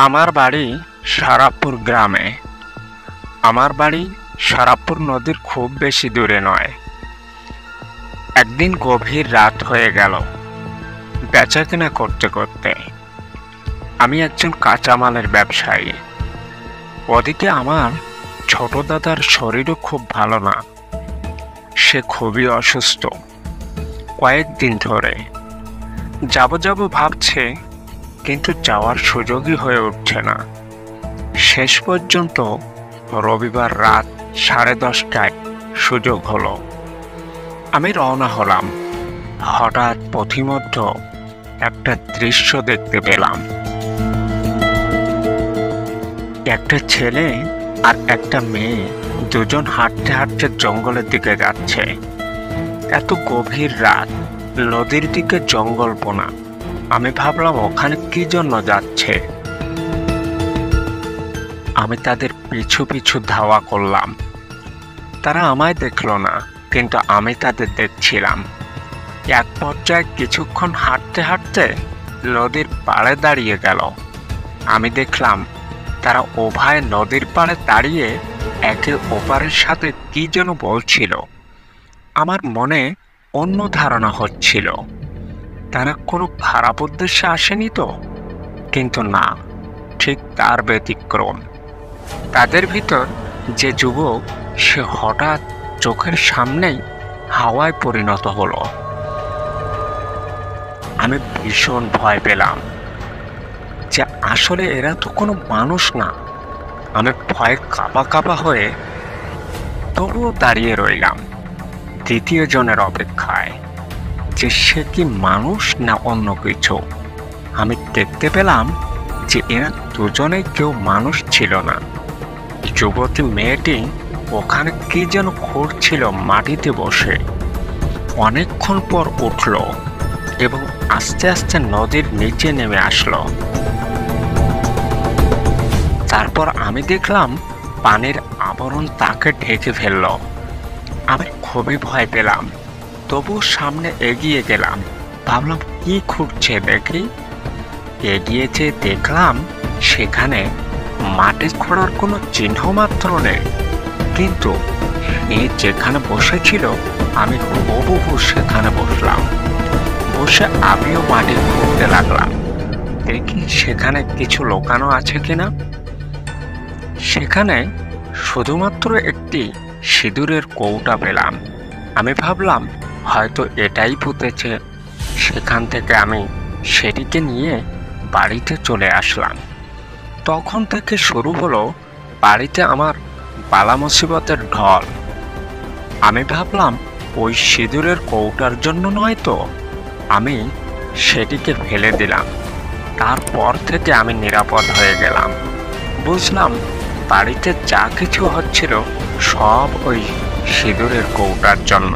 আমার বাড়ি সারাপুর গ্রামে। আমার বাড়ি সারাপুর নদীর খুব বেশি দূরে নয়। একদিন গভীর রাত হয়ে গেল। বেচাকেনা করতে করতে আমি একজন কাঁচামালের ব্যবসায়ী। ওদিকে আমার ছোট দাদার শরীরও খুব ভালো না। সে খুবই অসুস্থ। কয়েকদিন ধরে যাব ভাবছে, কিন্তু যাওয়ার সুযোগই হয়ে উঠছে না। শেষ পর্যন্ত রবিবার রাত 10:30টায় সুযোগ হলো। আমি রওনা হলাম। হঠাৎ পথিমধ্য একটা দৃশ্য দেখতে পেলাম। একটা ছেলে আর একটা মেয়ে দুজন হাঁটতে হাঁটতে জঙ্গলের দিকে যাচ্ছে। এত গভীর রাত, নদীর দিকে জঙ্গলপনা। আমি ভাবলাম ওখানে কি জন্য যাচ্ছে। আমি তাদের পিছু পিছু ধাওয়া করলাম। তারা আমায় দেখলো না, কিন্তু আমি তাদের দেখছিলাম। এক পর্যায়ে কিছুক্ষণ হাঁটতে হাঁটতে নদীর পাড়ে দাঁড়িয়ে গেল। আমি দেখলাম তারা উভয় নদীর পাড়ে দাঁড়িয়ে একে অপরের সাথে কি যেন বলছিল। আমার মনে অন্য ধারণা হচ্ছিল, তারা কোনো খারাপ উদ্দেশ্যে আসেনি তো। কিন্তু না, ঠিক তার ব্যতিক্রম। তাদের ভিতর যে যুবক, সে হঠাৎ চোখের সামনেই হাওয়ায় পরিণত হলো। আমি ভীষণ ভয় পেলাম যে আসলে এরা তো কোনো মানুষ না। আমি ভয়ে কাঁপা কাঁপা হয়ে তবুও দাঁড়িয়ে রইলাম দ্বিতীয় জনের অপেক্ষায়, যে সে কি মানুষ না অন্য কিছু। আমি দেখতে পেলাম যে এরা দুজনেই কেউ মানুষ ছিল না। যুবতী মেয়েটি ওখানে কি যেন করছিল মাটিতে বসে। অনেকক্ষণ পর উঠল এবং আস্তে আস্তে নদীর নিচে নেমে আসলো। তারপর আমি দেখলাম পানির আবরণ তাকে ঢেকে ফেলল। আমি খুবই ভয় পেলাম, তবু সামনে এগিয়ে গেলাম। ভাবলাম কি ঘটছে দেখি। এগিয়ে যেয়ে দেখলাম সেখানে মাটি খোঁড়ার কোনো চিহ্ন মাত্র নেই, কিন্তু সে যেখানে বসেছিল আমি হুবহু সেখানে বসলাম। বসে আমিও মাটি খুঁড়তে লাগলাম, দেখি সেখানে কিছু লুকানো আছে কিনা। সেখানে শুধুমাত্র একটি সিঁদুরের কৌটা পেলাম। আমি ভাবলাম হয়তো এটাই পুঁতেছে। সেখান থেকে আমি সেটিকে নিয়ে বাড়িতে চলে আসলাম। তখন থেকে শুরু হলো বাড়িতে আমার বালা মুসিবতের ঢল। আমি ভাবলাম ওই সিঁদুরের কৌটার জন্য নয় তো। আমি সেটিকে ফেলে দিলাম। তারপর থেকে আমি নিরাপদ হয়ে গেলাম। বুঝলাম বাড়িতে যা কিছু হচ্ছিল সব ওই সিঁদুরের কৌটার জন্য।